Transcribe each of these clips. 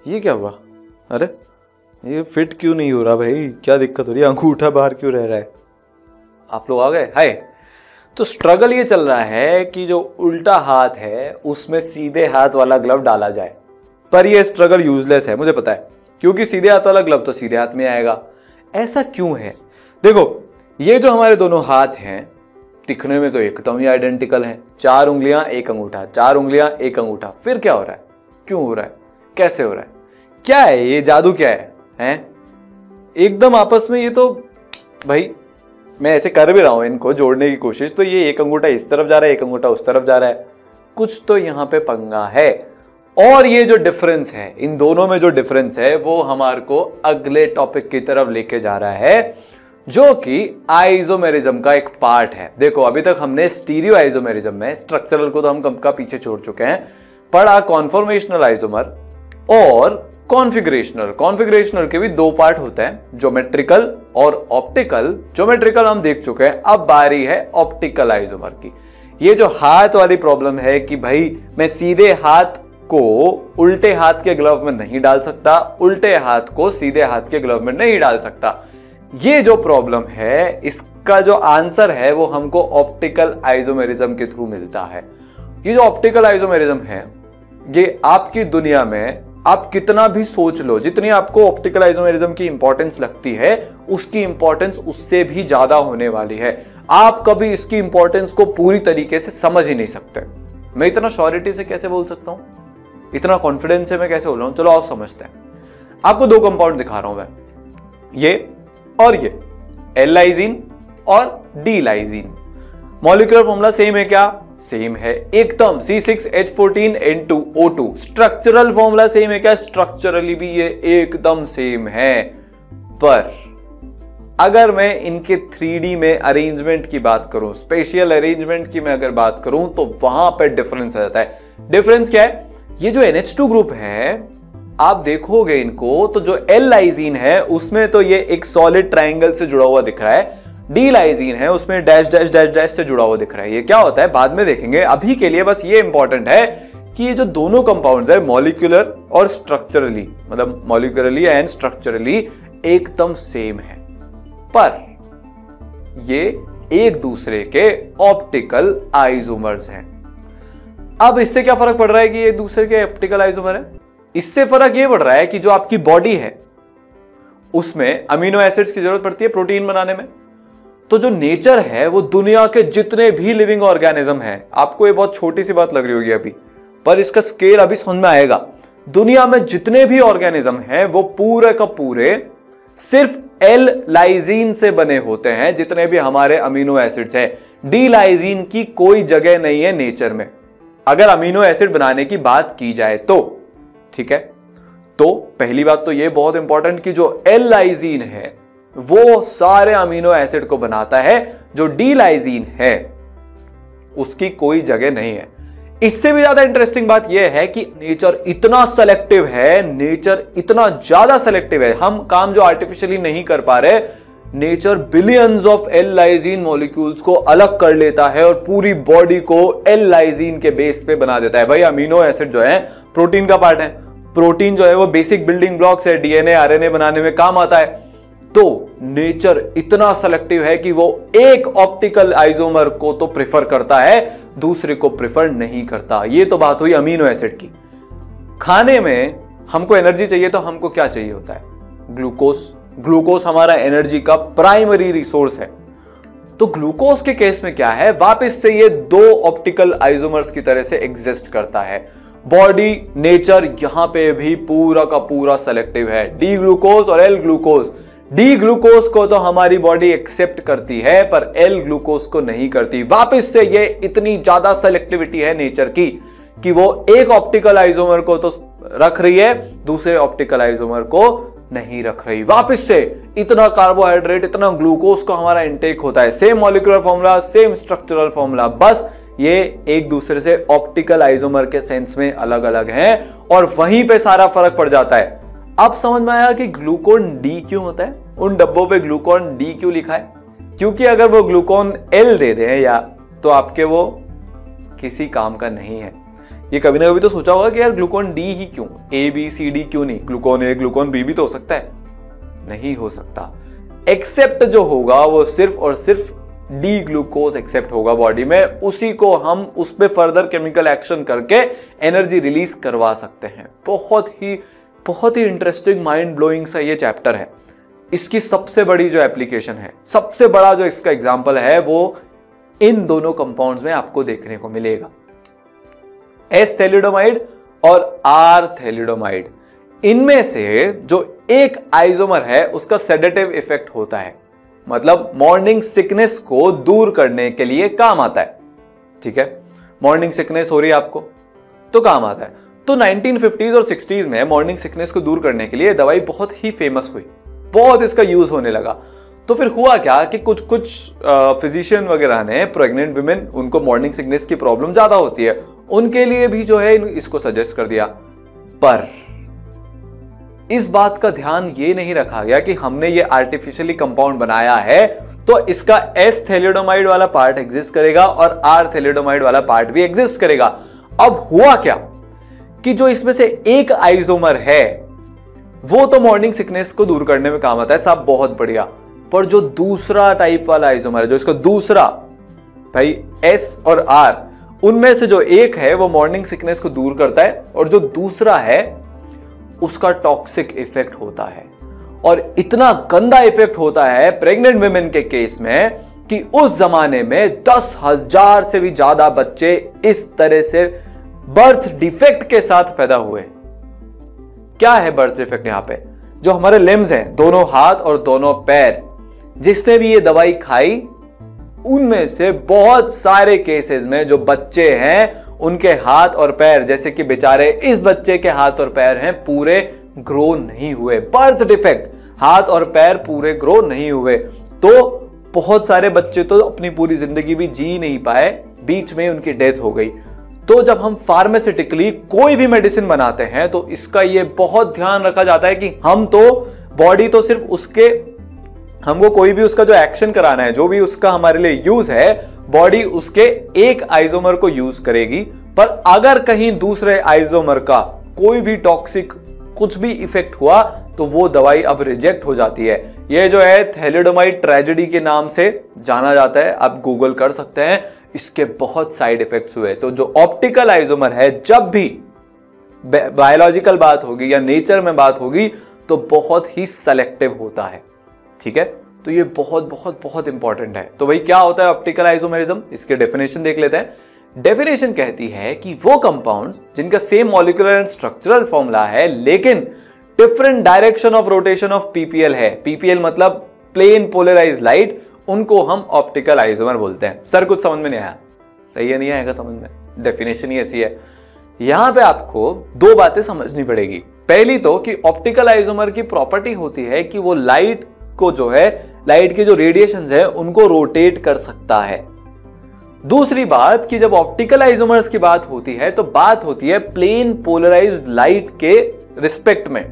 ये क्या हुआ? अरे ये फिट क्यों नहीं हो रहा भाई? क्या दिक्कत हो रही है? अंगूठा बाहर क्यों रह रहा है? आप लोग आ गए? हाय। तो स्ट्रगल ये चल रहा है कि जो उल्टा हाथ है उसमें सीधे हाथ वाला ग्लव डाला जाए, पर ये स्ट्रगल यूजलेस है, मुझे पता है, क्योंकि सीधे हाथ वाला ग्लव तो सीधे हाथ में आएगा। ऐसा क्यों है? देखो, ये जो हमारे दोनों हाथ हैं दिखने में तो एकदम ही आइडेंटिकल हैं, 4 उंगलियां 1 अंगूठा, 4 उंगलियां 1 अंगूठा। फिर क्या हो रहा है? क्यों हो रहा है? कैसे हो रहा है? क्या है ये जादू? क्या है? हैं? एकदम आपस में ये तो भाई, मैं ऐसे कर भी रहा हूं इनको जोड़ने की कोशिश, तो ये 1 अंगूठा इस तरफ जा रहा है, 1 अंगूठा उस तरफ जा रहा है। कुछ तो यहां पे पंगा है। और ये जो डिफरेंस है, इन दोनों में जो डिफरेंस है, वो हमारे को अगले टॉपिक की तरफ लेके जा रहा है, जो कि आइसोमेरिज्म का एक पार्ट है। देखो, अभी तक हमने स्टीरियो आइसोमेरिज्म में स्ट्रक्चरल को तो हम कब का पीछे छोड़ चुके हैं, पढ़ा कॉन्फॉर्मेशनल आइसोमर और कॉन्फिगरेशनल। कॉन्फिगरेशनल के भी 2 पार्ट होते हैं, ज्योमेट्रिकल और ऑप्टिकल। ज्योमेट्रिकल हम देख चुके हैं, अब बारी है ऑप्टिकल आइसोमर की। ये जो हाथ वाली प्रॉब्लम है कि भाई मैं सीधे हाथ को उल्टे हाथ के ग्लव में नहीं डाल सकता, उल्टे हाथ को सीधे हाथ के ग्लव में नहीं डाल सकता, ये जो प्रॉब्लम है, इसका जो आंसर है वो हमको ऑप्टिकल आइसोमेरिज्म के थ्रू मिलता है। ये जो ऑप्टिकल आइसोमेरिज्म है, ये आपकी दुनिया में आप कितना भी सोच लो, जितनी आपको ऑप्टिकल आइसोमेरिज्म की इंपॉर्टेंस लगती है, उसकी इंपॉर्टेंस उससे भी ज्यादा होने वाली है। आप कभी इसकी इंपॉर्टेंस को पूरी तरीके से समझ ही नहीं सकते। मैं इतना श्योरिटी से कैसे बोल सकता हूं, इतना कॉन्फिडेंस से मैं कैसे बोल रहा हूं? चलो आओ समझते हैं। आपको 2 कंपाउंड दिखा रहा हूं मैं, ये और ये, एल लाइजीन और D lysine. Molecular formula same है क्या? सेम है एकदम, C6H14N2O2। स्ट्रक्चरल फॉर्मूला सेम है क्या? स्ट्रक्चरली भी ये एकदम सेम है। पर अगर मैं इनके 3D में अरेंजमेंट की बात करूं, स्पेशियल अरेंजमेंट की मैं अगर बात करूं, तो वहां पर डिफरेंस आ जाता है। डिफरेंस क्या है? ये जो NH2 ग्रुप है, आप देखोगे इनको, तो जो एल लाइजीन है उसमें तो ये एक सॉलिड ट्रायंगल से जुड़ा हुआ दिख रहा है, डी लाइजीन है उसमें डैश डैश डैश डैश से जुड़ा हुआ दिख रहा है। ये क्या होता है बाद में देखेंगे, अभी के लिए बस ये इंपॉर्टेंट है कि ये जो दोनों कंपाउंड्स है, मॉलिक्यूलर और स्ट्रक्चरली, मतलब मॉलिक्यूलरली एंड स्ट्रक्चरली एकदम सेम है, पर ये एक दूसरे के ऑप्टिकल आइसोमर्स हैं। अब इससे क्या फर्क पड़ रहा है कि ये दूसरे के ऑप्टिकल आइसोमर है? इससे फर्क ये पड़ रहा है कि जो आपकी बॉडी है उसमें अमीनो एसिड्स की जरूरत पड़ती है प्रोटीन बनाने में। तो जो नेचर है वो दुनिया के जितने भी लिविंग ऑर्गेनिज्म है, आपको ये बहुत छोटी सी बात लग रही होगी अभी, पर इसका स्केल अभी समझ में आएगा। दुनिया में जितने भी ऑर्गेनिज्म हैं वो पूरे का पूरे सिर्फ एल लाइजीन से बने होते हैं। जितने भी हमारे अमीनो एसिड्स हैं, डी लाइजीन की कोई जगह नहीं है नेचर में, अगर अमीनो एसिड बनाने की बात की जाए तो। ठीक है, तो पहली बात तो ये बहुत इंपॉर्टेंट कि जो एल लाइजीन है वो सारे अमीनो एसिड को बनाता है, जो डी लाइजीन है उसकी कोई जगह नहीं है। इससे भी ज्यादा इंटरेस्टिंग बात यह है कि नेचर इतना सेलेक्टिव है, नेचर इतना ज्यादा सेलेक्टिव है, हम काम जो आर्टिफिशियली नहीं कर पा रहे, nature billions of L lysine molecules को अलग कर लेता है और पूरी बॉडी को एल लाइजीन के बेस पे बना देता है। भाई अमीनो एसिड जो है प्रोटीन का पार्ट है, प्रोटीन जो है वो बेसिक बिल्डिंग ब्लॉक्स है, डीएनए आरएनए बनाने में काम आता है। तो नेचर इतना सेलेक्टिव है कि वो एक ऑप्टिकल आइसोमर को तो प्रेफर करता है, दूसरे को प्रेफर नहीं करता। ये तो बात हुई अमीनो एसिड की। खाने में हमको एनर्जी चाहिए तो हमको क्या चाहिए होता है? ग्लूकोज। ग्लूकोज हमारा एनर्जी का प्राइमरी रिसोर्स है। तो ग्लूकोज के केस में क्या है, वापस से ये 2 ऑप्टिकल आइसोमर्स की तरह से एग्जिस्ट करता है। बॉडी नेचर यहां पे भी पूरा का पूरा सेलेक्टिव है, डी ग्लूकोज और एल ग्लूकोज। डी ग्लूकोज को तो हमारी बॉडी एक्सेप्ट करती है, पर एल ग्लूकोज को नहीं करती। वापस से ये इतनी ज्यादा सेलेक्टिविटी है नेचर की कि वो एक ऑप्टिकल आइसोमर को तो रख रही है, दूसरे ऑप्टिकल आइसोमर को नहीं रख रही। वापस से इतना कार्बोहाइड्रेट, इतना ग्लूकोज का हमारा इंटेक होता है, same molecular formula, same structural formula, बस ये एक दूसरे से ऑप्टिकल आइसोमर के सेंस में अलग अलग हैं और वहीं पे सारा फर्क पड़ जाता है। अब समझ में आया कि ग्लूकोन डी क्यों होता है, उन डब्बों पे ग्लूकोन डी क्यों लिखा है? क्योंकि अगर वो ग्लूकोन एल दे दें या तो आपके वो किसी काम का नहीं है। ये कभी ना कभी तो सोचा होगा कि यार ग्लूकोन डी ही क्यों, ए बी सी डी क्यों नहीं, ग्लूकोन ए ग्लूकोन बी भी तो हो सकता है। नहीं हो सकता। एक्सेप्ट जो होगा वो सिर्फ और सिर्फ डी ग्लूकोज एक्सेप्ट होगा बॉडी में, उसी को हम उस पर फर्दर केमिकल एक्शन करके एनर्जी रिलीज करवा सकते हैं। बहुत ही इंटरेस्टिंग माइंड ब्लोइंग सा ये चैप्टर है। इसकी सबसे बड़ी जो एप्लीकेशन है, सबसे बड़ा जो इसका एग्जांपल है, वो इन दोनों कंपाउंड्स में आपको देखने को मिलेगा, एस थैलिडोमाइड और आर थैलिडोमाइड। इनमें से जो एक आइसोमर है उसका सेडेटिव इफेक्ट होता है, मतलब मॉर्निंग सिकनेस को दूर करने के लिए काम आता है। ठीक है, मॉर्निंग सिकनेस हो रही है आपको तो काम आता है। तो 1950s और 60s में मॉर्निंग सिकनेस को दूर करने के लिए दवाई बहुत ही फेमस हुई, बहुत इसका यूज होने लगा। तो फिर हुआ क्या कि कुछ फिजिशियन वगैरह ने प्रेग्नेंट वुमेन, उनको मॉर्निंग सिकनेस की प्रॉब्लम ज्यादा होती है, उनके लिए भी जो है इसको सजेस्ट कर दिया। पर इस बात का ध्यान ये नहीं रखा गया कि हमने ये आर्टिफिशियली कंपाउंड बनाया है तो इसका एस थैलिडोमाइड वाला पार्ट एग्जिस्ट करेगा और आर थैलिडोमाइड वाला पार्ट भी एग्जिस्ट करेगा। अब हुआ क्या कि जो इसमें से एक आइसोमर है वो तो मॉर्निंग सिकनेस को दूर करने में काम आता है, सब बहुत बढ़िया। पर जो दूसरा टाइप वाला आइसोमर है, जो इसका दूसरा भाई एस और आर, उनमें से जो एक है वो मॉर्निंग सिकनेस को दूर करता है और जो दूसरा है उसका टॉक्सिक इफेक्ट होता है। और इतना गंदा इफेक्ट होता है प्रेग्नेंट वुमेन के केस में कि उस जमाने में 10,000 से भी ज्यादा बच्चे इस तरह से बर्थ डिफेक्ट के साथ पैदा हुए। क्या है बर्थ डिफेक्ट? यहां पे जो हमारे लिम्स हैं, दोनों हाथ और दोनों पैर, जिसने भी ये दवाई खाई उनमें से बहुत सारे केसेस में जो बच्चे हैं उनके हाथ और पैर, जैसे कि बेचारे इस बच्चे के हाथ और पैर हैं, पूरे ग्रो नहीं हुए। बर्थ डिफेक्ट, हाथ और पैर पूरे ग्रो नहीं हुए। तो बहुत सारे बच्चे तो अपनी पूरी जिंदगी भी जी नहीं पाए, बीच में उनकी डेथ हो गई। तो जब हम फार्मास्यूटिकली कोई भी मेडिसिन बनाते हैं तो इसका ये बहुत ध्यान रखा जाता है कि हम तो बॉडी तो सिर्फ उसके, हमको कोई भी उसका जो एक्शन कराना है, जो भी उसका हमारे लिए यूज है, बॉडी उसके एक आइसोमर को यूज करेगी। पर अगर कहीं दूसरे आइसोमर का कोई भी टॉक्सिक कुछ भी इफेक्ट हुआ तो वो दवाई अब रिजेक्ट हो जाती है। ये जो है थैलिडोमाइड ट्रेजेडी के नाम से जाना जाता है, आप गूगल कर सकते हैं। इसके बहुत साइड इफेक्ट्स हुए। तो जो ऑप्टिकल आइसोमर है, जब भी बायोलॉजिकल बात होगी या नेचर में बात होगी तो बहुत ही सेलेक्टिव होता है। ठीक है, तो ये बहुत बहुत बहुत इंपॉर्टेंट है। तो भाई क्या होता है ऑप्टिकल आइसोमेरिज्म? इसके डेफिनेशन देख लेते हैं। डेफिनेशन कहती है कि वो कंपाउंड्स जिनका same molecular and structural formula है लेकिन different direction of rotation of PPL है, पीपीएल मतलब प्लेन पोलराइज्ड लाइट, उनको हम ऑप्टिकल आइसोमर बोलते हैं। सर कुछ समझ में नहीं आया? सही है, नहीं आएगा समझ में, डेफिनेशन ही ऐसी है। यहां पे आपको दो बातें समझनी पड़ेगी। पहली तो कि ऑप्टिकल आइसोमर की प्रॉपर्टी होती है कि वो लाइट को जो है, लाइट के जो रेडिएशंस है उनको रोटेट कर सकता है। दूसरी बात कि जब ऑप्टिकल आइसोमर्स की बात होती है तो बात होती है प्लेन पोलराइज्ड लाइट के रिस्पेक्ट में।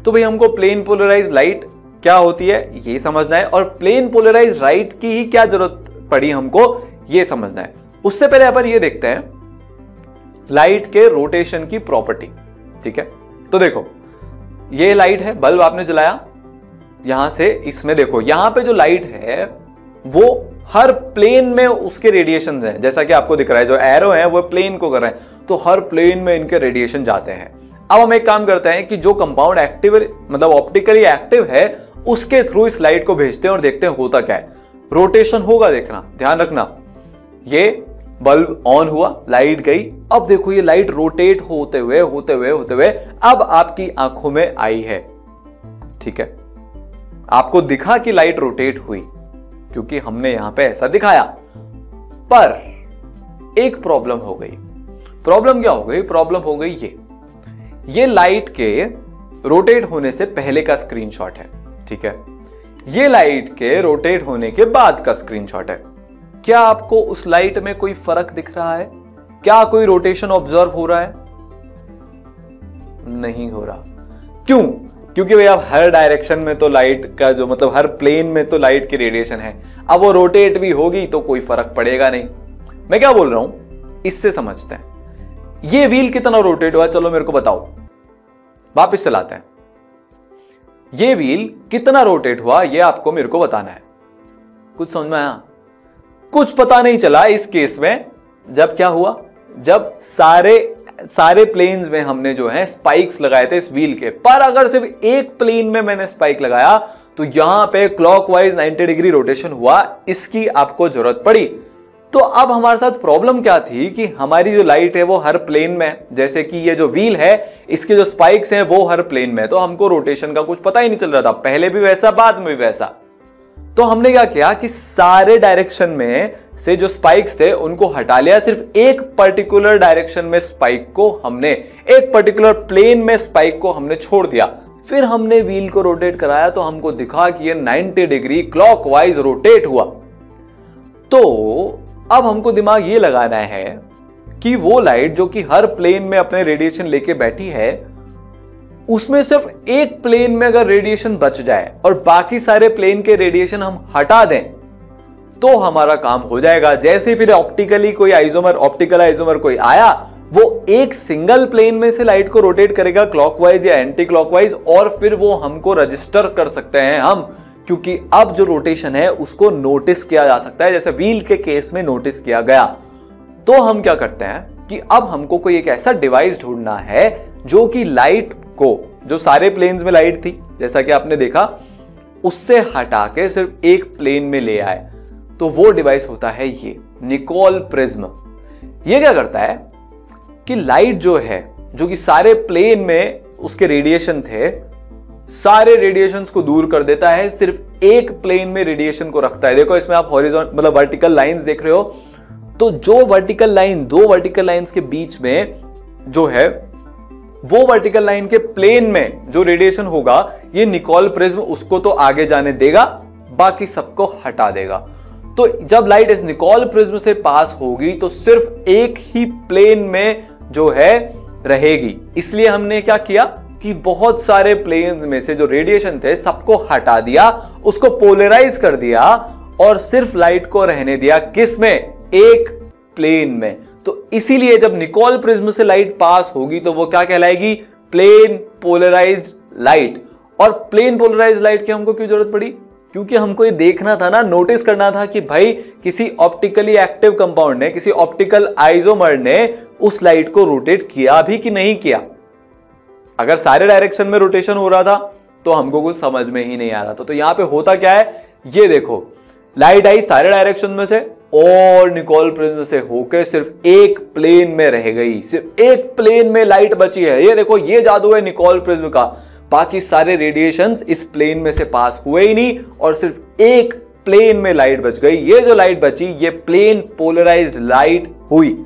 तो भाई हमको प्लेन पोलराइज्ड लाइट क्या होती है ये समझना है, और प्लेन पोलराइज्ड लाइट की ही क्या जरूरत पड़ी हमको ये समझना है। उससे पहले अपन ये देखते हैं लाइट के रोटेशन की प्रॉपर्टी। ठीक है, तो देखो ये लाइट है, बल्ब आपने जलाया, यहां से इसमें देखो, यहां पे जो लाइट है वो हर प्लेन में उसके रेडिएशन हैं, जैसा कि आपको दिख रहा है जो एरो है वो प्लेन को कर रहे हैं, तो हर प्लेन में इनके रेडिएशन जाते हैं। अब हम एक काम करते हैं कि जो कंपाउंड एक्टिव मतलब ऑप्टिकली एक्टिव है उसके थ्रू इस लाइट को भेजते हैं और देखते हैं होता क्या है। रोटेशन होगा, देखना, ध्यान रखना। ये बल्ब ऑन हुआ, लाइट गई, अब देखो ये लाइट रोटेट होते हुए अब आपकी आंखों में आई है। ठीक है, आपको दिखा कि लाइट रोटेट हुई क्योंकि हमने यहां पे ऐसा दिखाया। पर एक प्रॉब्लम हो गई। प्रॉब्लम क्या हो गई? प्रॉब्लम हो गई ये लाइट के रोटेट होने से पहले का स्क्रीनशॉट है। ठीक है, ये लाइट के रोटेट होने के बाद का स्क्रीनशॉट है। क्या आपको उस लाइट में कोई फर्क दिख रहा है? क्या कोई रोटेशन ऑब्जर्व हो रहा है? नहीं हो रहा। क्यों? क्योंकि भाई अब हर डायरेक्शन में तो लाइट का जो मतलब हर प्लेन में तो लाइट की रेडिएशन है, अब वो रोटेट भी होगी तो कोई फर्क पड़ेगा नहीं। मैं क्या बोल रहा हूं इससे समझते हैं। ये व्हील कितना रोटेट हुआ, चलो मेरे को बताओ, वापस चलाते हैं। ये व्हील कितना रोटेट हुआ ये आपको मेरे को बताना है। कुछ समझ में आया? कुछ पता नहीं चला इस केस में। जब क्या हुआ, जब सारे प्लेन्स में हमने जो है स्पाइक्स लगाए थे इस व्हील के, पर अगर सिर्फ एक प्लेन में मैंने स्पाइक लगाया तो यहां पे क्लॉकवाइज 90 डिग्री रोटेशन हुआ, इसकी आपको जरूरत पड़ी। तो अब हमारे साथ प्रॉब्लम क्या थी कि हमारी जो लाइट है वो हर प्लेन में, जैसे कि ये जो व्हील है इसके जो स्पाइक्स हैं वो हर प्लेन में, तो हमको रोटेशन का कुछ पता ही नहीं चल रहा था, पहले भी वैसा बाद में भी वैसा। तो हमने क्या किया कि सारे डायरेक्शन में से जो स्पाइक्स थे उनको हटा लिया, सिर्फ एक पर्टिकुलर डायरेक्शन में स्पाइक को हमने, एक पर्टिकुलर प्लेन में स्पाइक को हमने छोड़ दिया। फिर हमने व्हील को रोटेट कराया तो हमको दिखा कि ये 90 डिग्री क्लॉकवाइज रोटेट हुआ। तो अब हमको दिमाग ये लगाना है कि वो लाइट जो कि हर प्लेन में अपने रेडिएशन लेके बैठी है, उसमें सिर्फ एक प्लेन में अगर रेडिएशन बच जाए और बाकी सारे प्लेन के रेडिएशन हम हटा दें तो हमारा काम हो जाएगा। जैसे फिर ऑप्टिकल आइसोमर कोई आया, वो एक सिंगल प्लेन में से लाइट को रोटेट करेगा क्लॉकवाइज या एंटी क्लॉकवाइज, और फिर वो हमको रजिस्टर कर सकते हैं हम, क्योंकि अब जो रोटेशन है उसको नोटिस किया जा सकता है, जैसे व्हील के केस में नोटिस किया गया। तो हम क्या करते हैं कि अब हमको कोई एक ऐसा डिवाइस ढूंढना है जो कि लाइट को, जो सारे प्लेन्स में लाइट थी जैसा कि आपने देखा, उससे हटा के सिर्फ एक प्लेन में ले आए। तो वो डिवाइस होता है ये निकोल प्रिज्म। ये क्या करता है कि लाइट जो है, जो कि सारे प्लेन में उसके रेडिएशन थे, सारे रेडिएशंस को दूर कर देता है, सिर्फ एक प्लेन में रेडिएशन को रखता है। देखो इसमें आप हॉरिजॉन्टल मतलब वर्टिकल लाइंस देख रहे हो, तो जो वर्टिकल लाइन, दो वर्टिकल लाइंस के बीच में जो है वो वर्टिकल लाइन के प्लेन में जो रेडिएशन होगा, ये निकोल प्रिज्म उसको तो आगे जाने देगा, बाकी सबको हटा देगा। तो जब लाइट इस निकोल प्रिज्म से पास होगी तो सिर्फ एक ही प्लेन में जो है रहेगी। इसलिए हमने क्या किया कि बहुत सारे प्लेन्स में से जो रेडिएशन थे सबको हटा दिया, उसको पोलराइज कर दिया और सिर्फ लाइट को रहने दिया किस में, एक प्लेन में। तो इसीलिए जब निकोल प्रिज्म से लाइट पास होगी तो वो क्या कहलाएगी, प्लेन पोलराइज्ड लाइट। और प्लेन पोलराइज्ड लाइट की हमको क्यों जरूरत पड़ी, क्योंकि हमको ये देखना था ना, नोटिस करना था कि भाई किसी ऑप्टिकली एक्टिव कंपाउंड ने, किसी ऑप्टिकल आइसोमर ने उस लाइट को रोटेट किया भी कि नहीं किया। अगर सारे डायरेक्शन में रोटेशन हो रहा था तो हमको कुछ समझ में ही नहीं आ रहा था। तो यहां पे होता क्या है, ये देखो लाइट आई सारे डायरेक्शन में से और निकोल प्रिज्म से होकर सिर्फ एक प्लेन में रह गई, सिर्फ एक प्लेन में लाइट बची है। ये देखो, ये जादू है निकोल प्रिज्म का। बाकी सारे रेडिएशंस इस प्लेन में से पास हुए ही नहीं और सिर्फ एक प्लेन में लाइट बच गई। ये जो लाइट बची ये प्लेन पोलराइज्ड लाइट हुई।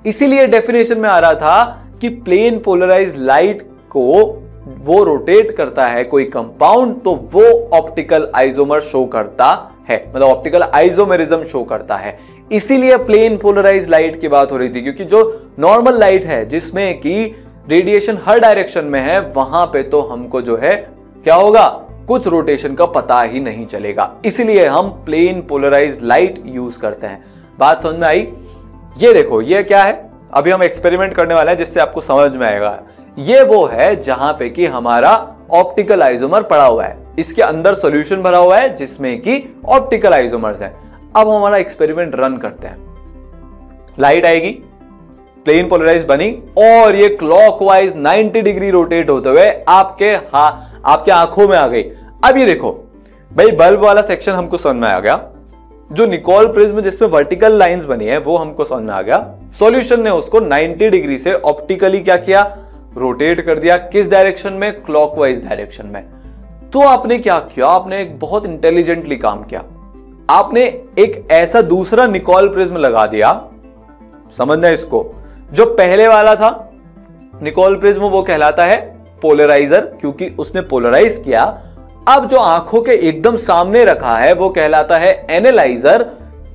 इसीलिए डेफिनेशन में आ रहा था कि प्लेन पोलराइज्ड लाइट को वो रोटेट करता है कोई कंपाउंड तो वो ऑप्टिकल आइसोमर शो करता है, मतलब ऑप्टिकल आइसोमेरिज्म शो करता है। इसीलिए प्लेन पोलराइज्ड लाइट की बात हो रही थी, क्योंकि जो नॉर्मल लाइट है जिसमें कि रेडिएशन हर डायरेक्शन में है, वहां पे तो हमको जो है क्या होगा, कुछ रोटेशन का पता ही नहीं चलेगा। इसलिए हम प्लेन पोलराइज्ड लाइट यूज करते हैं। बात समझ में आई? ये देखो, ये क्या है, अभी हम एक्सपेरिमेंट करने वाले हैं जिससे आपको समझ में आएगा। ये वो है जहां पे कि हमारा ऑप्टिकल आइसोमर पड़ा हुआ है, इसके अंदर सॉल्यूशन भरा हुआ है जिसमें कि ऑप्टिकल आइसोमर्स हैं। अब हमारा एक्सपेरिमेंट रन करते हैं। लाइट आएगी, प्लेन पोलराइज बनी और ये क्लॉकवाइज 90 डिग्री रोटेट होते हुए आपके आंखों में आ गई। अब ये देखो भाई, बल्ब वाला सेक्शन हमको समझ में आ गया, जो निकोल प्रिज्म जिसमें वर्टिकल लाइंस बनी है वो हमको समझ में आ गया। सॉल्यूशन ने उसको 90 डिग्री से ऑप्टिकली क्या किया, रोटेट कर दिया। किस डायरेक्शन में, क्लॉकवाइज डायरेक्शन में। तो आपने क्या किया, आपने एक बहुत इंटेलिजेंटली काम किया। आपने एक ऐसा दूसरा निकोल प्रिज्म लगा दिया, समझना इसको। जो पहले वाला था निकोल प्रिज्म वो कहलाता है पोलराइजर, क्योंकि उसने पोलराइज किया। अब जो आंखों के एकदम सामने रखा है वो कहलाता है एनालाइजर,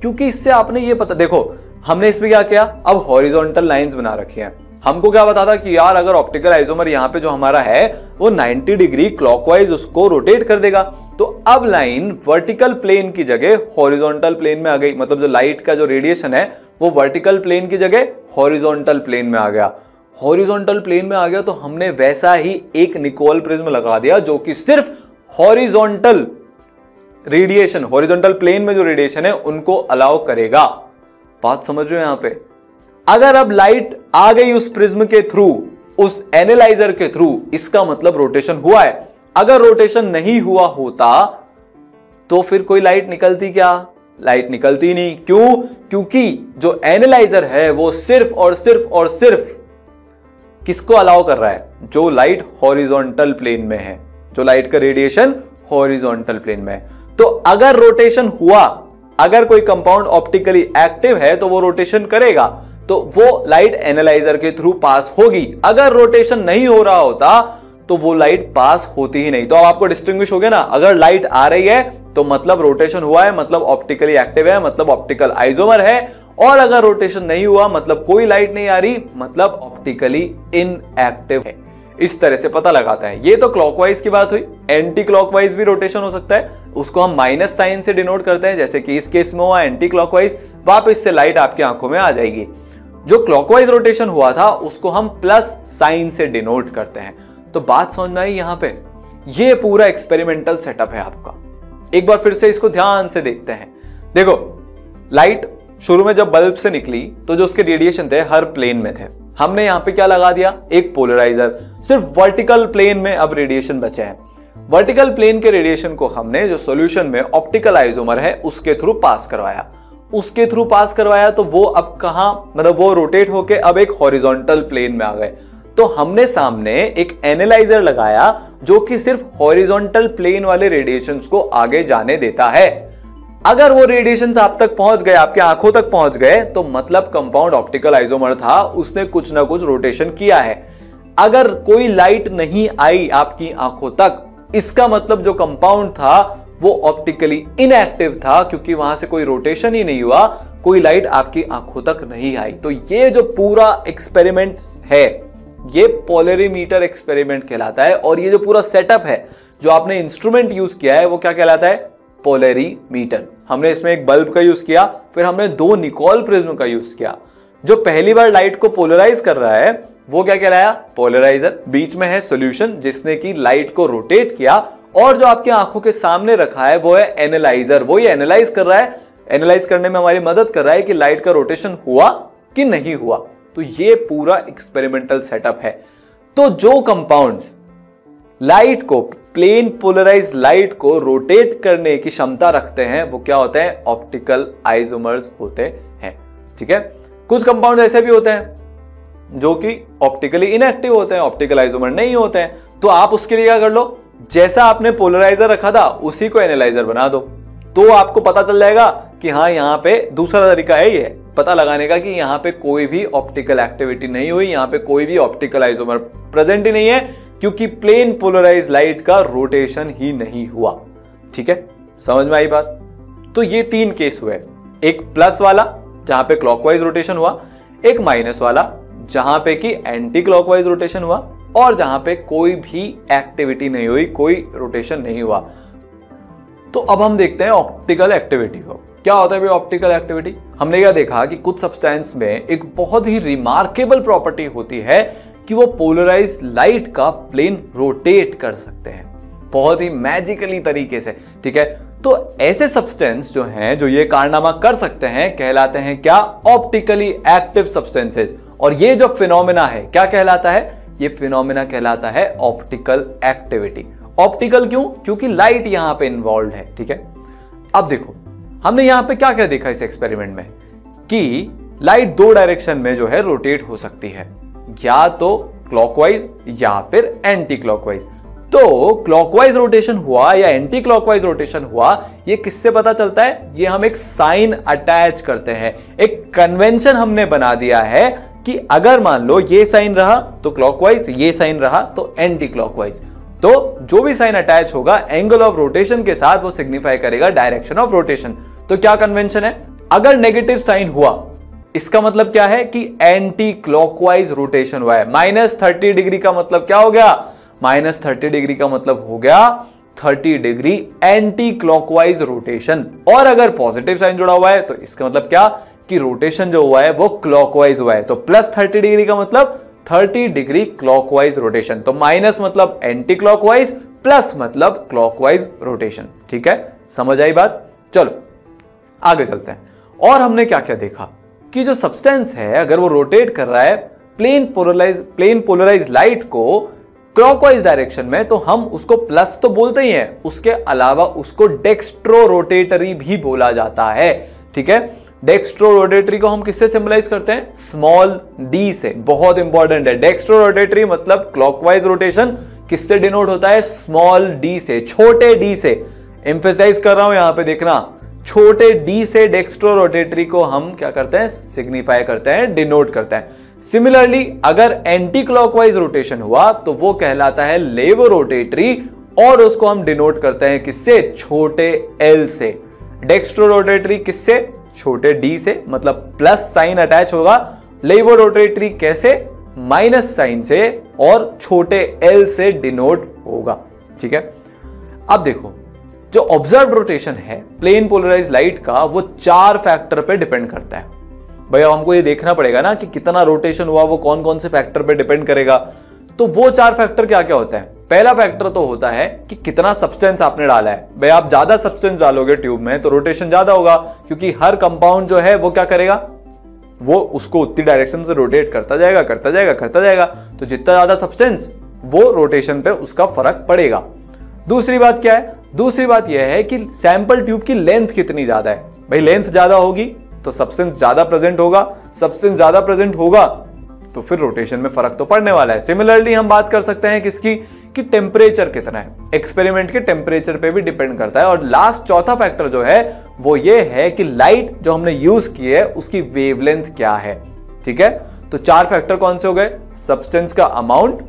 क्योंकि इससे आपने ये पता, देखो हमने इसमें क्या किया, अब हॉरिजॉन्टल लाइंस बना रखी हैं। हमको क्या पता था कि यार अगर ऑप्टिकल आइसोमर यहां पे जो हमारा है वो 90 डिग्री क्लॉकवाइज उसको रोटेट कर देगा। तो अब लाइन वर्टिकल प्लेन की जगह हॉरिजॉन्टल प्लेन में आ गई, मतलब जो लाइट का जो रेडिएशन है वो वर्टिकल प्लेन की जगह हॉरिजॉन्टल प्लेन में आ गया। हॉरिजॉन्टल प्लेन में आ गया तो हमने वैसा ही एक निकोल प्रिज्म लगा दिया जो कि सिर्फ हॉरिजॉन्टल रेडिएशन, हॉरिजॉन्टल प्लेन में जो रेडिएशन है उनको अलाउ करेगा। बात समझ रहे हो यहां पे? अगर अब लाइट आ गई उस प्रिज्म के थ्रू, उस एनालाइजर के थ्रू, इसका मतलब रोटेशन हुआ है। अगर रोटेशन नहीं हुआ होता तो फिर कोई लाइट निकलती क्या? लाइट निकलती नहीं। क्यों? क्योंकि जो एनालाइजर है वो सिर्फ और सिर्फ और सिर्फ किसको अलाउ कर रहा है? जो लाइट हॉरिजॉन्टल प्लेन में है, जो लाइट का रेडिएशन हॉरिजॉन्टल प्लेन में है। तो अगर रोटेशन हुआ, अगर कोई कंपाउंड ऑप्टिकली एक्टिव है तो वो रोटेशन करेगा, तो वो लाइट एनालाइजर के थ्रू पास होगी। अगर रोटेशन नहीं हो रहा होता तो वो लाइट पास होती ही नहीं। तो अब आपको डिस्टिंग्विश हो गया ना, अगर लाइट आ रही है तो मतलब रोटेशन हुआ है, मतलब ऑप्टिकली एक्टिव है, मतलब ऑप्टिकल आइसोमर है। और अगर रोटेशन नहीं हुआ, मतलब कोई लाइट नहीं आ रही, मतलब ऑप्टिकली इनएक्टिव है। इस तरह से पता लगाता है। ये तो क्लॉकवाइज की बात हुई। एंटी क्लॉकवाइज भी रोटेशन हो सकता है, उसको हम माइनस साइन से डिनोट करते हैं, जैसे कि इस केस में हुआ एंटी क्लॉकवाइज। वापस से लाइट आपकी आंखों में आ जाएगी। जो क्लॉकवाइज रोटेशन हुआ था उसको हम प्लस साइन से डिनोट करते हैं। तो बात समझ में आई यहां पे? ये पूरा एक्सपेरिमेंटल सेटअप है आपका। एक बार फिर से इसको ध्यान से देखते हैं। देखो, लाइट शुरू में जब बल्ब से निकली तो जो उसके रेडिएशन थे हर प्लेन में थे। हमने यहां पे क्या लगा दिया? एक पोलराइजर। सिर्फ वर्टिकल प्लेन में अब रेडिएशन बचे हैं। वर्टिकल प्लेन के रेडिएशन को हमने जो सॉल्यूशन में ऑप्टिकल आइसोमर है उसके थ्रू पास करवाया। उसके थ्रू पास करवाया तो वो अब कहां, मतलब वो रोटेट होके अब एक हॉरिजॉन्टल प्लेन में आ गए। तो हमने सामने एक एनालाइजर लगाया जो कि सिर्फ हॉरिजॉन्टल प्लेन वाले रेडिएशंस को आगे जाने देता है। अगर वो रेडिएशंस आप तक पहुंच गए, आपके आंखों तक पहुंच गए, तो मतलब कंपाउंड ऑप्टिकल आइसोमर था, उसने कुछ ना कुछ रोटेशन किया है। अगर कोई लाइट नहीं आई आपकी आंखों तक, इसका मतलब जो कंपाउंड था वो ऑप्टिकली इनएक्टिव था, क्योंकि वहां से कोई रोटेशन ही नहीं हुआ, कोई लाइट आपकी आंखों तक नहीं आई। तो ये जो पूरा एक्सपेरिमेंट है ये पोलरीमीटर एक्सपेरिमेंट कहलाता है। और ये जो पूरा सेटअप है, जो आपने इंस्ट्रूमेंट यूज किया है, वो क्या कहलाता है? पोलरीमीटर। हमने इसमें एक बल्ब का यूज किया, फिर हमने 2 निकोल प्रिज्म का यूज किया। जो पहली बार लाइट को पोलराइज कर रहा है वो क्या कहलाया? पोलराइजर। बीच में है सॉल्यूशन जिसने की लाइट को रोटेट किया, और जो आपकी आंखों के सामने रखा है वो है एनालाइजर। वो ये एनालाइज कर रहा है, एनालाइज करने में हमारी मदद कर रहा है कि लाइट का रोटेशन हुआ कि नहीं हुआ। तो ये पूरा एक्सपेरिमेंटल सेटअप है। तो जो कंपाउंड्स लाइट को, प्लेन पोलराइज्ड लाइट को रोटेट करने की क्षमता रखते हैं वो क्या होते हैं? ऑप्टिकल आइसोमर्स होते हैं। ठीक है। कुछ कंपाउंड ऐसे भी होते हैं जो कि ऑप्टिकली इनएक्टिव होते हैं, ऑप्टिकल आइसोमर नहीं होते हैं। तो आप उसके लिए क्या कर लो, जैसा आपने पोलराइजर रखा था उसी को एनालाइजर बना दो, तो आपको पता चल जाएगा कि हाँ यहां पे दूसरा तरीका है ये पता लगाने का कि यहां पे कोई भी ऑप्टिकल एक्टिविटी नहीं हुई, यहां पे कोई भी ऑप्टिकल आइसोमर प्रेजेंट ही नहीं है, क्योंकि प्लेन पोलराइज लाइट का रोटेशन ही नहीं हुआ। ठीक है, समझ में आई बात? तो ये 3 केस हुए, एक प्लस वाला जहां पे क्लॉकवाइज रोटेशन हुआ, एक माइनस वाला जहां पे कि एंटी क्लॉकवाइज रोटेशन हुआ, और जहां पे कोई भी एक्टिविटी नहीं हुई, कोई रोटेशन नहीं हुआ। तो अब हम देखते हैं ऑप्टिकल एक्टिविटी को। क्या होता है भाई ऑप्टिकल एक्टिविटी? हमने क्या देखा कि कुछ सब्सटेंस में एक बहुत ही रिमार्केबल प्रॉपर्टी होती है कि वो पोलराइज्ड लाइट का प्लेन रोटेट कर सकते हैं, बहुत ही मैजिकली तरीके से। ठीक है, तो ऐसे सब्सटेंस जो हैं, जो ये कारनामा कर सकते हैं, कहलाते हैं क्या? Optically active substances. और ये जो फिनोमेना है क्या कहलाता है? ये फिनोमेना कहलाता है ऑप्टिकल एक्टिविटी। ऑप्टिकल क्यों? क्योंकि लाइट यहां पे इन्वॉल्व है। ठीक है, अब देखो हमने यहां पे क्या क्या देखा इस एक्सपेरिमेंट में कि लाइट 2 डायरेक्शन में जो है रोटेट हो सकती है, या तो क्लॉकवाइज या फिर एंटी क्लॉकवाइज। तो क्लॉकवाइज रोटेशन हुआ या एंटी क्लॉकवाइज रोटेशन हुआ, ये किससे पता चलता है? ये हम एक साइन अटैच करते हैं, एक कन्वेंशन हमने बना दिया है कि अगर मान लो ये साइन रहा तो क्लॉकवाइज, ये साइन रहा तो एंटी क्लॉकवाइज। तो जो भी साइन अटैच होगा एंगल ऑफ रोटेशन के साथ वो सिग्निफाई करेगा डायरेक्शन ऑफ रोटेशन। तो क्या कन्वेंशन है? अगर नेगेटिव साइन हुआ इसका मतलब क्या है कि एंटी क्लॉकवाइज रोटेशन हुआ है। -30 डिग्री का मतलब क्या हो गया? -30 डिग्री का मतलब हो गया 30 डिग्री एंटी क्लॉकवाइज रोटेशन। और अगर पॉजिटिव साइन जुड़ा हुआ है तो इसका मतलब क्या कि रोटेशन जो हुआ है वो क्लॉकवाइज हुआ है। तो +30 डिग्री का मतलब 30 डिग्री क्लॉकवाइज रोटेशन। तो माइनस मतलब एंटी क्लॉकवाइज, प्लस मतलब क्लॉकवाइज रोटेशन। ठीक है, समझ आई बात? चलो आगे चलते हैं। और हमने क्या क्या देखा कि जो सब्सटेंस है अगर वो रोटेट कर रहा है प्लेन पोलराइज लाइट को क्लॉकवाइज डायरेक्शन में, तो हम उसको प्लस तो बोलते ही हैं, उसके अलावा उसको डेक्स्ट्रो रोटेटरी भी बोला जाता है। ठीक है, डेक्स्ट्रो रोटेटरी को हम किससे सिंबलाइज करते हैं? स्मॉल डी से। बहुत इंपॉर्टेंट है, डेक्स्ट्रो रोटेटरी मतलब क्लॉकवाइज रोटेशन किससे डिनोट होता है? स्मॉल डी से, छोटे डी से। एम्फेसाइज कर रहा हूं यहां पे, देखना, छोटे डी से डेक्स्ट्रो रोटेटरी को हम क्या करते हैं? सिग्निफाई करते हैं, डिनोट करते हैं। सिमिलरली अगर एंटी क्लॉकवाइज रोटेशन हुआ तो वो कहलाता है लेवो रोटेटरी, और उसको हम डिनोट करते हैं किससे? छोटे एल से। डेक्स्ट्रो रोटेटरी किससे? छोटे डी से, मतलब प्लस साइन अटैच होगा। लेवो रोटेटरी कैसे? माइनस साइन से, और छोटे एल से डिनोट होगा। ठीक है, अब देखो जो ऑब्जर्व रोटेशन है प्लेन पोलराइज लाइट का, वो 4 फैक्टर पे डिपेंड करता है। भैया हमको ये देखना पड़ेगा ना कि कितना रोटेशन हुआ, वो कौन कौन से फैक्टर पे डिपेंड करेगा। तो वो 4 फैक्टर क्या क्या होता है? पहला फैक्टर तो होता है कि कितना सब्सटेंस आपने डाला है। भैया आप ज्यादा सब्सटेंस डालोगे ट्यूब में तो रोटेशन ज्यादा होगा, क्योंकि हर कंपाउंड जो है वो क्या करेगा? वो उसको उतनी डायरेक्शन से रोटेट करता जाएगा, करता जाएगा, करता जाएगा। तो जितना ज्यादा सब्सटेंस, वो रोटेशन पे उसका फर्क पड़ेगा। दूसरी बात क्या है? दूसरी बात यह है कि सैंपल ट्यूब की लेंथ कितनी ज्यादा है। भाई लेंथ ज्यादा होगी तो सब्सटेंस ज्यादा प्रेजेंट होगा, सब्सटेंस ज्यादा प्रेजेंट होगा तो फिर रोटेशन में फर्क तो पड़ने वाला है। सिमिलरली हम बात कर सकते हैं किसकी, कि टेम्परेचर कितना है। एक्सपेरिमेंट के टेम्परेचर पे भी डिपेंड करता है। और लास्ट चौथा फैक्टर जो है वो ये है कि लाइट जो हमने यूज की है उसकी वेवलेंथ क्या है। ठीक है, तो 4 फैक्टर कौन से हो गए? सब्सटेंस का अमाउंट,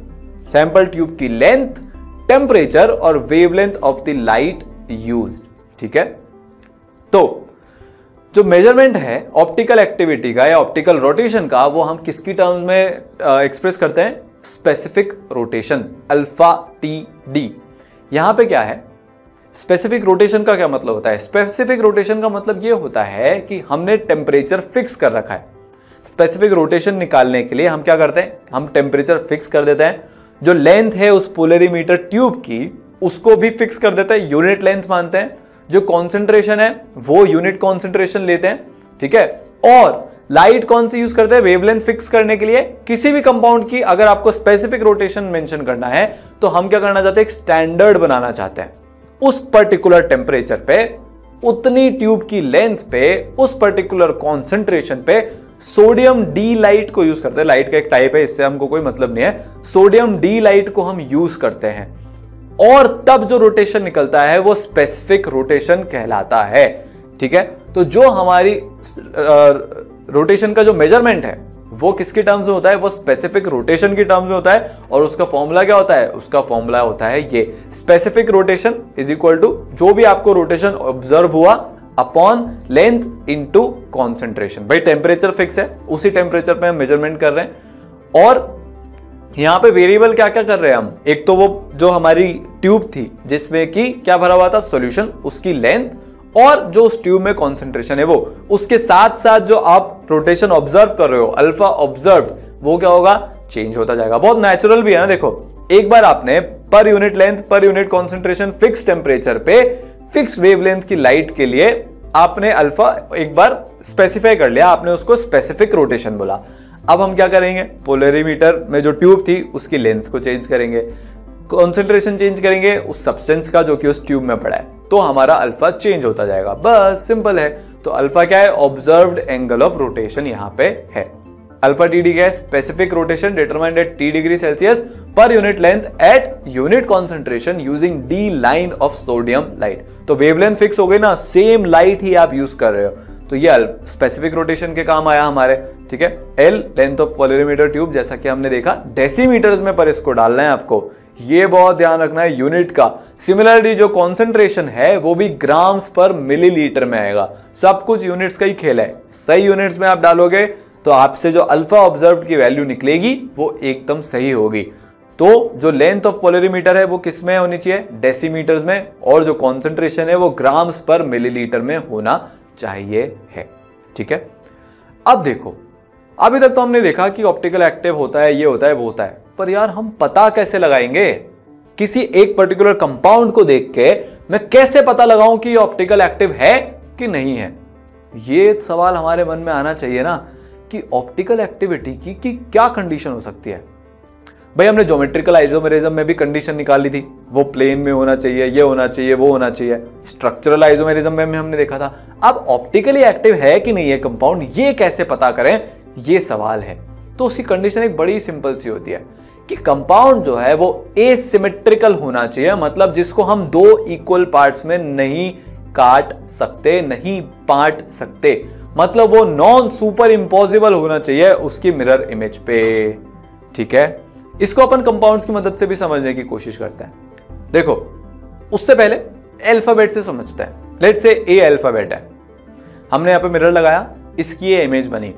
सैंपल ट्यूब की लेंथ, टेम्परेचर और wavelength of the light used. ठीक है, तो जो मेजरमेंट है ऑप्टिकल एक्टिविटी का या ऑप्टिकल रोटेशन का, वो हम किसकी टर्म्स में एक्सप्रेस करते हैं? Specific rotation, alpha T D. यहां पे क्या है? स्पेसिफिक रोटेशन का क्या मतलब होता है? स्पेसिफिक रोटेशन का मतलब ये होता है कि हमने टेम्परेचर फिक्स कर रखा है। स्पेसिफिक रोटेशन निकालने के लिए हम क्या करते हैं? हम टेम्परेचर फिक्स कर देते हैं। जो लेंथ है उस पोलरीमीटर ट्यूब की, उसको भी फिक्स कर देते हैं, यूनिट लेंथ मानते हैं। जो कॉन्सेंट्रेशन है वो यूनिट कॉन्सेंट्रेशन लेते हैं। ठीक है, और लाइट कौन सी यूज करते हैं वेवलेंथ फिक्स करने के लिए? किसी भी कंपाउंड की अगर आपको स्पेसिफिक रोटेशन मेंशन करना है तो हम क्या करना चाहते हैं? एक स्टैंडर्ड बनाना चाहते हैं। उस पर्टिकुलर टेम्परेचर पे, उतनी ट्यूब की लेंथ पे, उस पर्टिकुलर कॉन्सेंट्रेशन पे सोडियम डी लाइट को यूज करते हैं। लाइट का एक टाइप है, इससे हमको कोई मतलब नहीं है। सोडियम डी लाइट को हम यूज करते हैं और तब जो रोटेशन निकलता है वो स्पेसिफिक रोटेशन कहलाता है। ठीक है, तो जो हमारी रोटेशन का जो मेजरमेंट है वो किसके टर्म्स में होता है? वो स्पेसिफिक रोटेशन की टर्म्स में होता है। और उसका फॉर्मूला क्या होता है? उसका फॉर्मूला होता है ये, specific rotation is equal to जो भी आपको रोटेशन ऑब्जर्व हुआ अपॉन लेंथ इनटू कॉन्सेंट्रेशन। भाई टेम्परेचर फिक्स है, उसी टेम्परेचर पे हम मेजरमेंट कर रहे हैं। और यहां पे वेरिएबल क्या क्या कर रहे हैं हम? एक तो वो जो हमारी ट्यूब थी जिसमें कि क्या भरा हुआ था? सॉल्यूशन, उसकी लेंथ, और जो उस ट्यूब में कॉन्सेंट्रेशन है वो। उसके साथ साथ जो आप रोटेशन ऑब्जर्व कर रहे हो, अल्फा ऑब्जर्व, वो क्या होगा? चेंज होता जाएगा। बहुत नेचुरल भी है ना। देखो, एक बार आपने पर unit length, per unit concentration, fix temperature पे, फिक्स वेवलेंथ की लाइट के लिए आपने अल्फा एक बार स्पेसिफाई कर लिया, आपने उसको स्पेसिफिक रोटेशन बोला। अब हम क्या करेंगे? पोलरीमीटर में जो ट्यूब थी उसकी लेंथ को चेंज करेंगे, कॉन्सेंट्रेशन चेंज करेंगे उस सब्सटेंस का जो कि उस ट्यूब में पड़ा है, तो हमारा अल्फा चेंज होता जाएगा। बस सिंपल है। तो अल्फा क्या है? ऑब्जर्व्ड एंगल ऑफ रोटेशन यहां पे है। अल्फा टी डी क्या है? Specific rotation determined at T degree Celsius पर unit length at unit concentration using D line of sodium light. तो वेवलेंथ फिक्स हो गई ना, सेम लाइट ही आप यूज कर रहे हो, तो ये स्पेसिफिक रोटेशन के काम आया हमारे। ठीक है, L length of polarimeter tube, जैसा कि हमने देखा डेसीमीटर्स में, पर इसको डालना है आपको, ये बहुत ध्यान रखना है यूनिट का। सिमिलरली जो कॉन्सेंट्रेशन है वो भी ग्राम्स पर मिलीलीटर में आएगा। सब कुछ यूनिट्स का ही खेल है। सही यूनिट्स में आप डालोगे तो आपसे जो अल्फा ऑब्जर्व की वैल्यू निकलेगी वो एकदम सही होगी। तो जो लेंथ ऑफ पोलरीमीटर है वो किस में होनी चाहिए? डेसीमीटर्स में, और जो कॉन्सेंट्रेशन है वो ग्राम्स पर मिलीलीटर में होना चाहिए है। ठीक है, अब देखो, अभी तक तो हमने देखा कि ऑप्टिकल एक्टिव होता है, ये होता है, वो होता है, पर यार हम पता कैसे लगाएंगे? किसी एक पर्टिकुलर कंपाउंड को देख के मैं कैसे पता लगाऊं कि ये ऑप्टिकल एक्टिव है कि नहीं है? ये सवाल हमारे मन में आना चाहिए ना कि ऑप्टिकल एक्टिविटी की क्या कंडीशन हो सकती है। भाई हमने ज्योमेट्रिकल आइसोमेरिज्म में भी कंडीशन निकाल ली थी, वो प्लेन में होना चाहिए, ये होना चाहिए, वो होना चाहिए। स्ट्रक्चरल आइसोमेरिज्म में हमने देखा था। अब ऑप्टिकली एक्टिव है कि नहीं है कंपाउंड, ये कैसे पता करें, ये सवाल है। तो उसकी कंडीशन एक बड़ी सिंपल सी होती है कि कंपाउंड जो है वो एसिमेट्रिकल होना चाहिए, मतलब जिसको हम दो इक्वल पार्ट्स में नहीं काट सकते, नहीं बांट सकते, मतलब वो नॉन सुपर इंपॉसिबल होना चाहिए उसकी मिरर इमेज पे। ठीक है, इसको अपन कंपाउंड्स की मदद से भी समझने की कोशिश करते हैं। देखो, उससे पहले अल्फाबेट से समझते हैं। लेट्स से ए अल्फाबेट है, हमने यहां पे मिरर लगाया, इसकी ये इमेज बनी।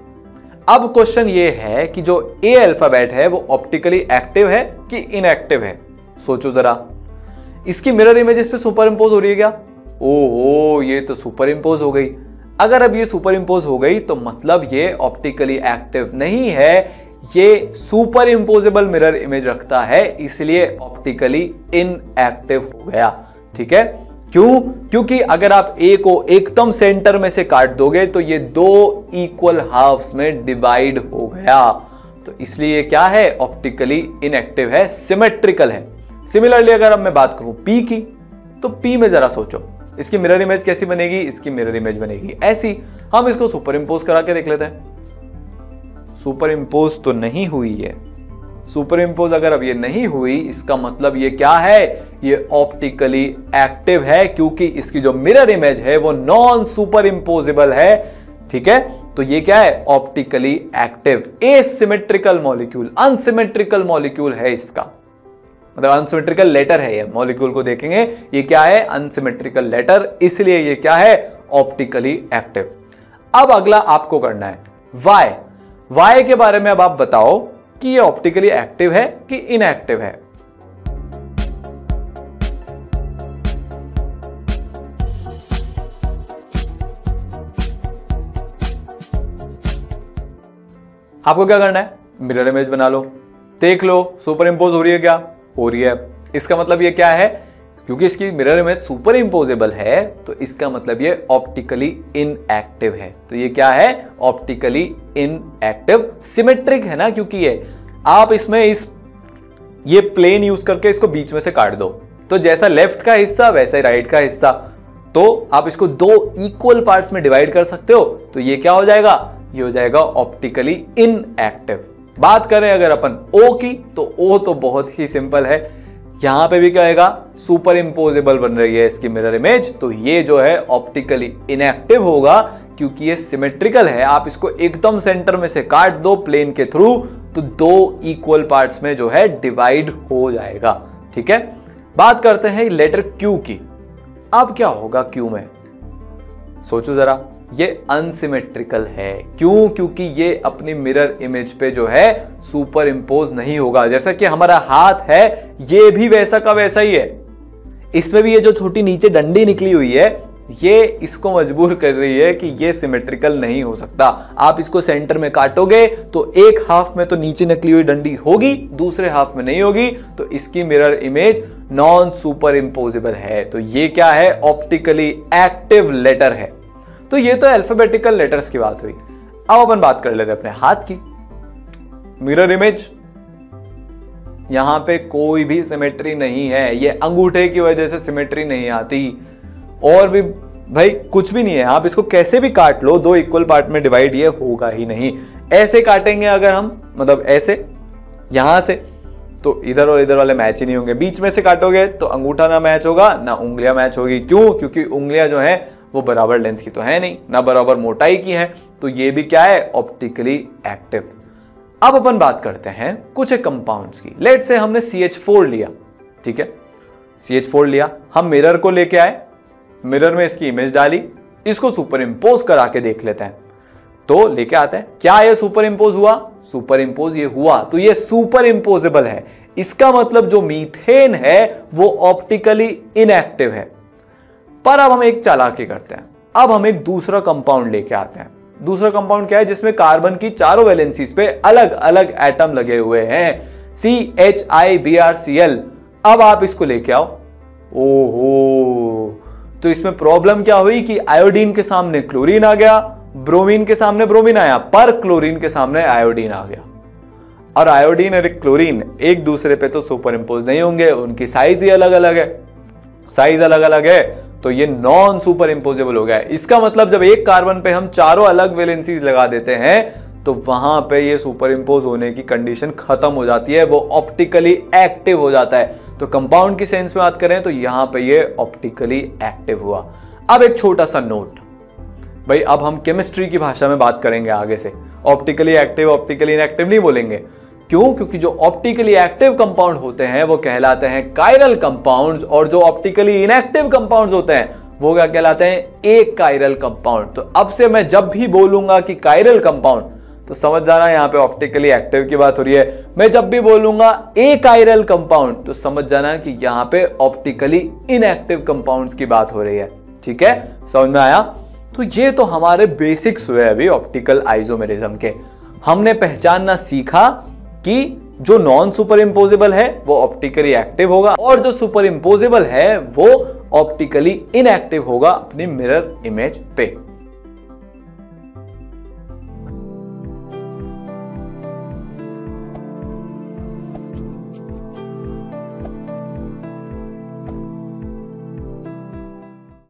अब क्वेश्चन ये है कि जो ए अल्फाबेट है वो ऑप्टिकली एक्टिव है कि इनएक्टिव है? सोचो जरा, इसकी मिरर इमेज इस पे सुपर इंपोज हो रही है क्या? ओहो, ये तो सुपर इंपोज हो गई। अगर अब ये सुपर इंपोज हो गई तो मतलब ये ऑप्टिकली एक्टिव नहीं है, ये सुपर इंपोजेबल मिरर इमेज रखता है, इसलिए ऑप्टिकली इनएक्टिव हो गया। ठीक है, क्यों? क्योंकि अगर आप ए को एकदम सेंटर में से काट दोगे तो ये दो इक्वल हाफ्स में डिवाइड हो गया, तो इसलिए क्या है, ऑप्टिकली इनएक्टिव है, सिमेट्रिकल है। सिमिलरली अगर अब मैं बात करूं पी की, तो पी में जरा सोचो, इसकी मिरर इमेज कैसी बनेगी? इसकी मिरर इमेज बनेगी ऐसी। हम इसको सुपर इंपोज करा के देख लेते हैं। सुपर इंपोज तो नहीं हुई है। सुपर इंपोज अगर अब ये नहीं हुई, इसका मतलब ये क्या है, ये ऑप्टिकली एक्टिव है, क्योंकि इसकी जो मिरर इमेज है वो नॉन सुपर इंपोजेबल है। ठीक है, तो ये क्या है, optically active. Asymmetrical molecule, unsymmetrical molecule है इसका, मतलब अनसिमेट्रिकल लेटर है। ये मॉलिक्यूल को देखेंगे, ये क्या है, अनसिमेट्रिकल लेटर, इसलिए ये क्या है, ऑप्टिकली एक्टिव। अब अगला आपको करना है वाई के बारे में। अब आप बताओ कि ये ऑप्टिकली एक्टिव है कि इनएक्टिव है? आपको क्या करना है, मिरर इमेज बना लो, देख लो सुपर इंपोज हो रही है क्या? हो रही है। इसका मतलब ये क्या है, क्योंकि इसकी मिरर इमेज सुपर इंपोजेबल है, तो इसका मतलब ये ऑप्टिकली इनएक्टिव है। तो ये क्या है, ऑप्टिकली इनएक्टिव। सिमेट्रिक है ना, क्योंकि ये आप इसमें ये प्लेन यूज करके इसको बीच में से काट दो, तो जैसा लेफ्ट का हिस्सा वैसा ही राइट का हिस्सा, तो आप इसको दो इक्वल पार्ट्स में डिवाइड कर सकते हो, तो ये क्या हो जाएगा, ये हो जाएगा ऑप्टिकली इनएक्टिव। बात करें अगर अपन ओ की, तो ओ तो बहुत ही सिंपल है, यहां पे भी क्या आएगा, सुपर इंपोजेबल बन रही है इसकी मिरर इमेज, तो ये जो है ऑप्टिकली इनएक्टिव होगा, क्योंकि ये सिमेट्रिकल है। आप इसको एकदम सेंटर में से काट दो प्लेन के थ्रू, तो दो इक्वल पार्ट्स में जो है डिवाइड हो जाएगा। ठीक है, बात करते हैं लेटर क्यू की। अब क्या होगा क्यू में, सोचो जरा, ये अनसिमेट्रिकल है। क्यों? क्योंकि ये अपनी मिरर इमेज पे जो है सुपर इंपोज नहीं होगा। जैसा कि हमारा हाथ है, ये भी वैसा का वैसा ही है, इसमें भी ये जो छोटी नीचे डंडी निकली हुई है, ये इसको मजबूर कर रही है कि ये सिमेट्रिकल नहीं हो सकता। आप इसको सेंटर में काटोगे तो एक हाफ में तो नीचे निकली हुई डंडी होगी, दूसरे हाफ में नहीं होगी, तो इसकी मिरर इमेज नॉन सुपर इंपोजेबल है। तो ये क्या है, ऑप्टिकली एक्टिव लेटर है। तो ये तो अल्फाबेटिकल लेटर्स की बात हुई। अब अपन बात कर लेते हैं अपने हाथ की। मिरर इमेज, यहां पे कोई भी सिमेट्री नहीं है, ये अंगूठे की वजह से सिमेट्री नहीं आती, और भी भाई कुछ भी नहीं है। आप इसको कैसे भी काट लो, दो इक्वल पार्ट में डिवाइड ये होगा ही नहीं। ऐसे काटेंगे अगर हम, मतलब ऐसे यहां से, तो इधर और इधर वाले मैच ही नहीं होंगे। बीच में से काटोगे तो अंगूठा ना मैच होगा, ना उंगलियां मैच होगी। क्यों? क्योंकि उंगलियां जो है वो बराबर लेंथ की तो है नहीं, ना बराबर मोटाई की है, तो ये भी क्या है, ऑप्टिकली एक्टिव। अब अपन बात करते हैं कुछ एक कंपाउंड्स की। लेट्स से हमने CH4 लिया, ठीक है, CH4 लिया, हम मिरर को लेके आए, मिरर में इसकी इमेज डाली, इसको सुपर इंपोज करा के देख लेते हैं। तो लेके आते हैं, क्या ये सुपर इंपोज हुआ? सुपर इंपोज ये हुआ, तो ये सुपर इंपोजेबल है। इसका मतलब जो मीथेन है वो ऑप्टिकली इनएक्टिव है। पर अब हम एक चालाकी करते हैं, अब हम एक दूसरा कंपाउंड लेके आते हैं। दूसरा कंपाउंड क्या है जिसमें कार्बन की चारों वैलेंसीज पे अलग अलग एटम लगे हुए हैं, CHIBrCl। अब आप इसको लेके आओ। ओहो, तो इसमें प्रॉब्लम क्या हुई कि आयोडीन के सामने क्लोरीन आ गया, ब्रोमीन के सामने ब्रोमीन आया, पर क्लोरीन के सामने आयोडीन आ गया। और आयोडीन और क्लोरीन एक दूसरे पे तो सुपर इंपोज नहीं होंगे, उनकी साइज ही अलग अलग है। साइज अलग अलग है तो ये नॉन सुपर इंपोजेबल हो गया। इसका मतलब जब एक कार्बन पे हम चारों अलग वैलेंसीज लगा देते हैं तो वहां पे ये सुपर इंपोज होने की कंडीशन खत्म हो जाती है, वो ऑप्टिकली एक्टिव हो जाता है। तो कंपाउंड की सेंस में बात करें तो यहां पे ये ऑप्टिकली एक्टिव हुआ। अब एक छोटा सा नोट भाई, अब हम केमिस्ट्री की भाषा में बात करेंगे आगे से। ऑप्टिकली एक्टिव ऑप्टिकली इनएक्टिव नहीं बोलेंगे। क्यों? क्योंकि जो ऑप्टिकली एक्टिव कंपाउंड होते हैं वो कहलाते हैं कायरल कंपाउंड्स, और जो ऑप्टिकली इनएक्टिव कंपाउंड्स होते हैं वो क्या कहलाते हैं? एक कायरल कंपाउंड। तो अब से मैं जब भी बोलूंगा कि कायरल कंपाउंड तो समझ जाना यहां पे ऑप्टिकली एक्टिव की बात हो रही है। मैं जब भी बोलूंगा ए कायरल कंपाउंड तो समझ जाना कि यहां पे ऑप्टिकली इनएक्टिव कंपाउंड्स की बात हो रही है। ठीक है, समझ में आया? तो ये तो हमारे बेसिक्स हुए अभी ऑप्टिकल आइसोमेरिज्म के। हमने पहचानना सीखा कि जो नॉन सुपर इंपोजेबल है वो ऑप्टिकली एक्टिव होगा और जो सुपर इंपोजेबल है वो ऑप्टिकली इनएक्टिव होगा अपनी मिरर इमेज पे।